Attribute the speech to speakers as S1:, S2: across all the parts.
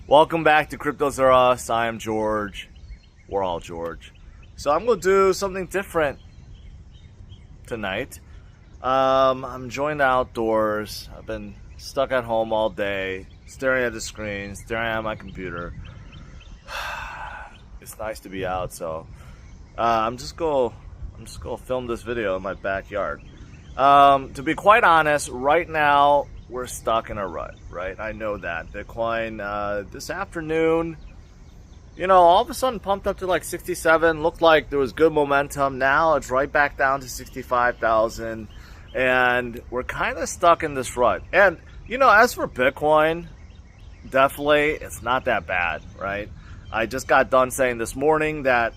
S1: Welcome back to Cryptos Are Us. I am George. We're all George. So I'm going to do something different tonight. I'm enjoying the outdoors. I've been stuck at home all day, staring at the screen, staring at my computer. It's nice to be out, so I'm just gonna film this video in my backyard. To be quite honest, right now we're stuck in a rut, right? I know that. Bitcoin this afternoon, all of a sudden pumped up to like 67. Looked like there was good momentum. Now it's right back down to 65,000. And we're kind of stuck in this rut. And, as for Bitcoin, definitely it's not that bad, right? I just got done saying this morning that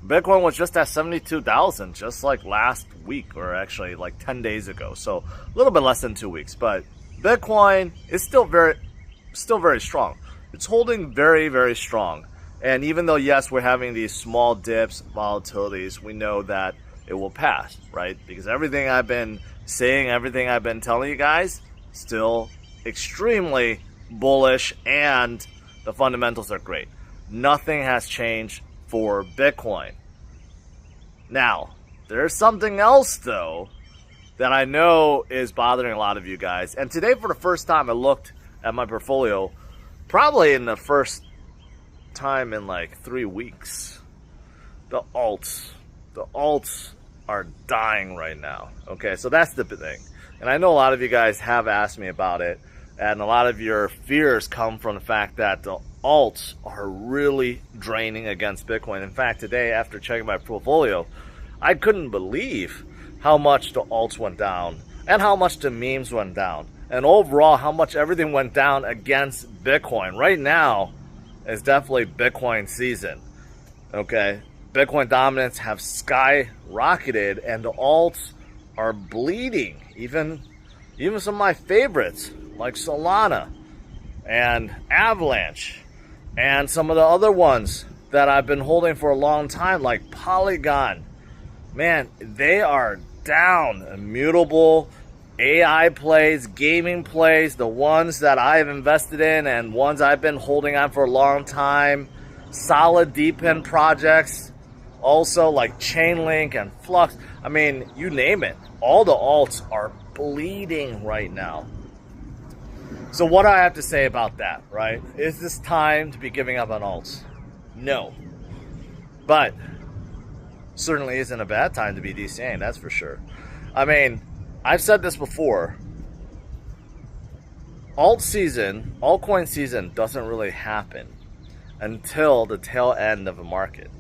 S1: Bitcoin was just at 72,000 just like last week, or actually like 10 days ago. So a little bit less than 2 weeks, but Bitcoin is still very strong. It's holding very, very strong. And even though, yes, we're having these small dips, volatilities, we know that it will pass, right? Because everything I've been saying, everything I've been telling you guys, still extremely bullish, and the fundamentals are great. Nothing has changed for Bitcoin. Now, there's something else though that I know is bothering a lot of you guys. And today, for the first time, I looked at my portfolio, probably in the first time in like 3 weeks. The alts are dying right now. Okay, so that's the thing. And I know a lot of you guys have asked me about it, and a lot of your fears come from the fact that the alts are really draining against Bitcoin. In fact, today, after checking my portfolio, I couldn't believe how much the alts went down and how much the memes went down, and overall how much everything went down against Bitcoin. Right now is definitely Bitcoin season. Okay, Bitcoin dominance have skyrocketed and the alts are bleeding. Even some of my favorites like Solana and Avalanche, and some of the other ones that I've been holding for a long time, like Polygon, man, they are down. Immutable, AI plays, gaming plays, the ones that I've invested in and ones I've been holding on for a long time, solid DePIN projects, also like Chainlink and Flux. I mean, you name it. All the alts are bleeding right now. So what do I have to say about that, right? Is this time to be giving up on alts? No. But certainly isn't a bad time to be DCAing, that's for sure. I mean, I've said this before. Altcoin season doesn't really happen until the tail end of a market.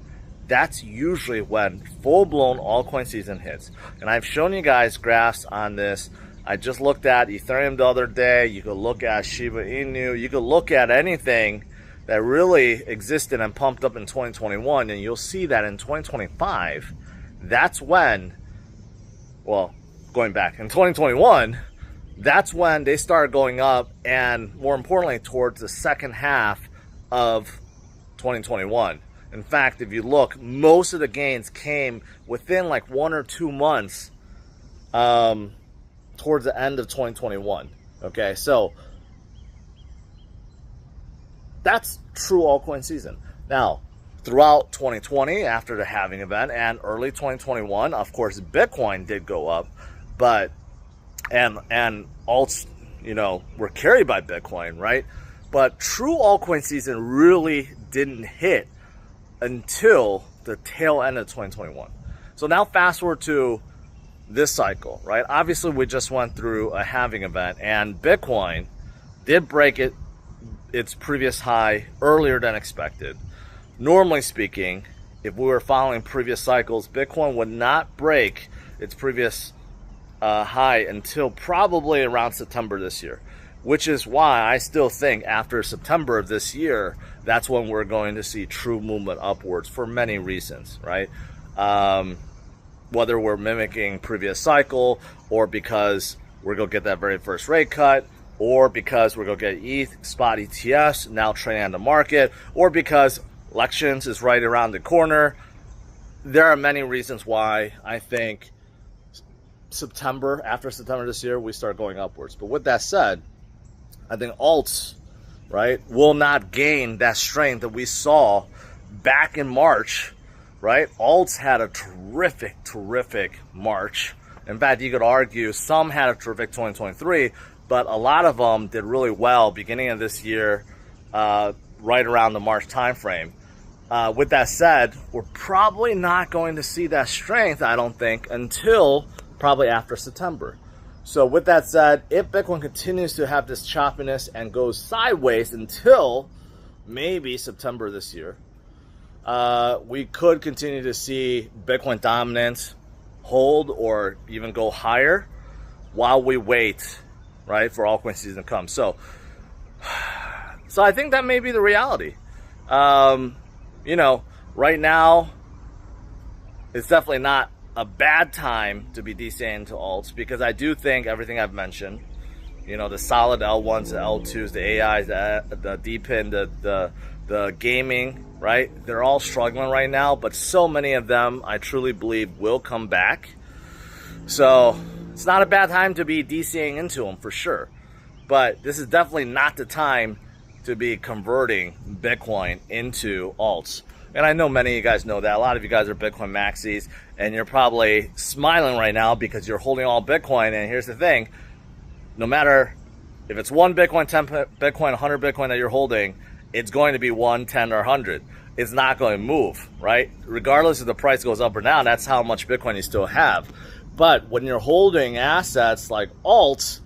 S1: That's usually when full-blown altcoin season hits. And I've shown you guys graphs on this. I just looked at Ethereum the other day. You could look at Shiba Inu. You could look at anything that really existed and pumped up in 2021, and you'll see that in 2025, that's when, well, going back, in 2021, that's when they started going up, and more importantly, towards the second half of 2021. In fact, if you look, most of the gains came within like 1 or 2 months towards the end of 2021. Okay, so that's true altcoin season. Now, throughout 2020, after the halving event, and early 2021, of course, Bitcoin did go up, but and alts, were carried by Bitcoin, right? But true altcoin season really didn't hit until the tail end of 2021. So now fast forward to this cycle, right? Obviously, we just went through a halving event, and Bitcoin did break its previous high earlier than expected. Normally speaking, if we were following previous cycles, Bitcoin would not break its previous high until probably around September this year, which is why I still think after September of this year, that's when we're going to see true movement upwards for many reasons, right? Whether we're mimicking previous cycle, or because we're going to get that very first rate cut, or because we're going to get ETH spot ETFs now trading on the market, or because elections is right around the corner. There are many reasons why I think after September this year, we start going upwards. But with that said, I think alts right, will not gain that strength that we saw back in March, right? Alts had a terrific March. In fact, you could argue some had a terrific 2023, but a lot of them did really well beginning of this year, right around the March timeframe. With that said, we're probably not going to see that strength, I don't think, until probably after September. So with that said, if Bitcoin continues to have this choppiness and goes sideways until maybe September this year, we could continue to see Bitcoin dominance hold or even go higher while we wait, right, for altcoin season to come. So I think that may be the reality. You know, right now, it's definitely not a bad time to be DCAing into alts, because I do think everything I've mentioned, you know, the solid L1s, the L2s, the AIs, the DPIN, the gaming, right? They're all struggling right now, but so many of them I truly believe will come back. So it's not a bad time to be DCAing into them for sure. But this is definitely not the time to be converting Bitcoin into alts. And I know many of you guys know that. A lot of you guys are Bitcoin maxis, and you're probably smiling right now because you're holding all Bitcoin. And here's the thing, no matter if it's 1 Bitcoin, 10 Bitcoin, 100 Bitcoin that you're holding, it's going to be 1, 10, or 100. It's not going to move, right? Regardless if the price goes up or down, that's how much Bitcoin you still have. But when you're holding assets like alts,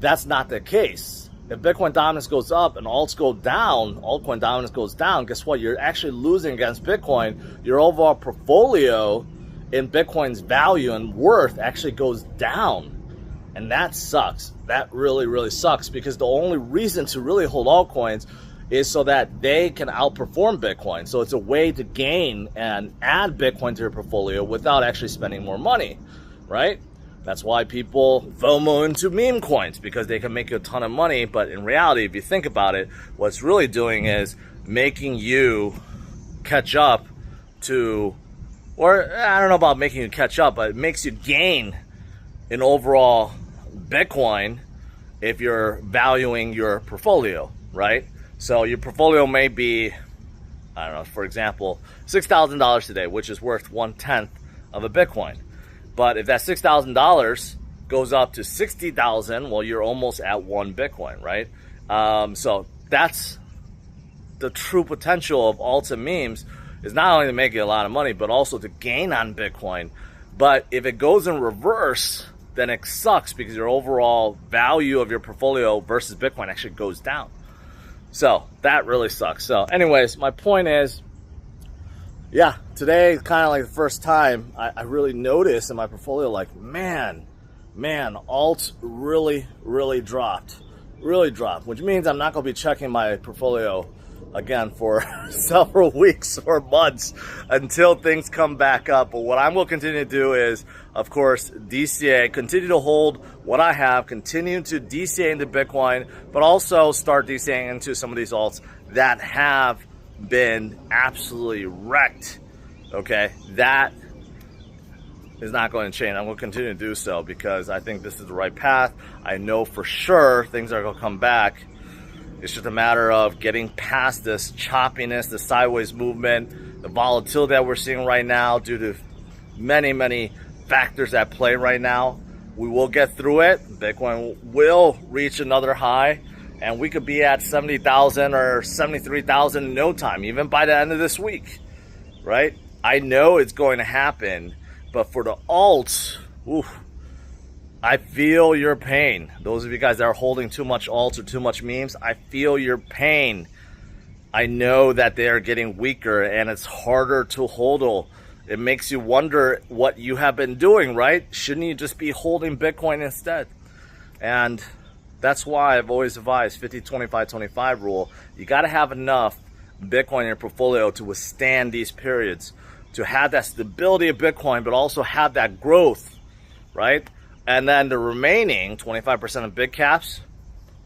S1: that's not the case. If Bitcoin dominance goes up and alts go down, altcoin dominance goes down, guess what? You're actually losing against Bitcoin. Your overall portfolio in Bitcoin's value and worth actually goes down. And that sucks. That really sucks, because the only reason to really hold altcoins is so that they can outperform Bitcoin. So it's a way to gain and add Bitcoin to your portfolio without actually spending more money, right? That's why people FOMO into meme coins, because they can make you a ton of money. But in reality, if you think about it, what it's really doing is making you catch up to, or I don't know about making you catch up, but it makes you gain in overall Bitcoin if you're valuing your portfolio, right? So your portfolio may be, I don't know, for example, $6,000 today, which is worth 1/10 of a Bitcoin. But if that $6,000 goes up to 60,000, well, you're almost at 1 Bitcoin, right? So that's the true potential of alts and memes, is not only to make you a lot of money, but also to gain on Bitcoin. But if it goes in reverse, then it sucks, because your overall value of your portfolio versus Bitcoin actually goes down. So that really sucks. So anyways, my point is, yeah, today is kind of like the first time I really noticed in my portfolio, like, man, alts really dropped, which means I'm not going to be checking my portfolio again for several weeks or months until things come back up. But what I'm going to continue to do is, of course, DCA, continue to hold what I have, continue to DCA into Bitcoin, but also start DCAing into some of these alts that have been absolutely wrecked. Okay, that is not going to change. I'm going to continue to do so because I think this is the right path. I know for sure things are going to come back. It's just a matter of getting past this choppiness, the sideways movement, the volatility that we're seeing right now due to many factors at play right now. We will get through it. Bitcoin will reach another high, and we could be at 70,000 or 73,000 in no time, even by the end of this week, right? I know it's going to happen, but for the alts, oof, I feel your pain. Those of you guys that are holding too much alts or too much memes, I feel your pain. I know that they are getting weaker and it's harder to hodl. It makes you wonder what you have been doing, right? Shouldn't you just be holding Bitcoin instead? And that's why I've always advised 50-25-25 rule. You got to have enough Bitcoin in your portfolio to withstand these periods, to have that stability of Bitcoin, but also have that growth, right? And then the remaining 25% of big caps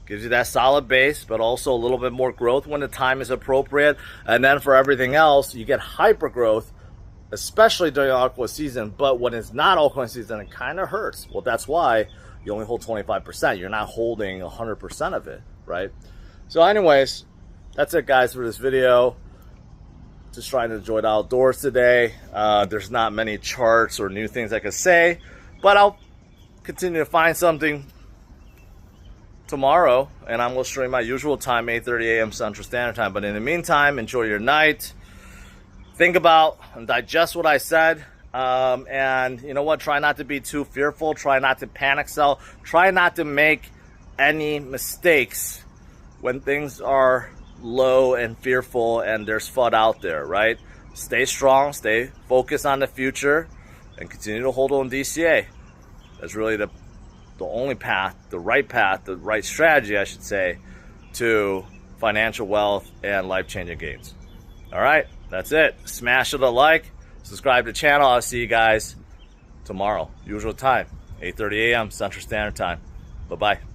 S1: gives you that solid base, but also a little bit more growth when the time is appropriate. And then for everything else, you get hyper growth, especially during altcoin season. But when it's not altcoin season, it kind of hurts. Well, that's why you only hold 25%. You're not holding 100% of it, right? So anyways, that's it guys for this video. Just trying to enjoy the outdoors today. There's not many charts or new things I could say, but I'll continue to find something tomorrow, and I'm going to stream my usual time, 8:30 a.m. Central Standard Time. But in the meantime, enjoy your night. Think about and digest what I said. And you know what? Try not to be too fearful. Try not to panic sell. Try not to make any mistakes when things are low and fearful and there's FUD out there, right? Stay strong, stay focused on the future, and continue to hold on DCA. That's really the only path, the right strategy, I should say, to financial wealth and life-changing gains. All right, that's it. Smash it a like, subscribe to the channel. I'll see you guys tomorrow, usual time, 8:30 a.m. Central Standard Time. Bye-bye.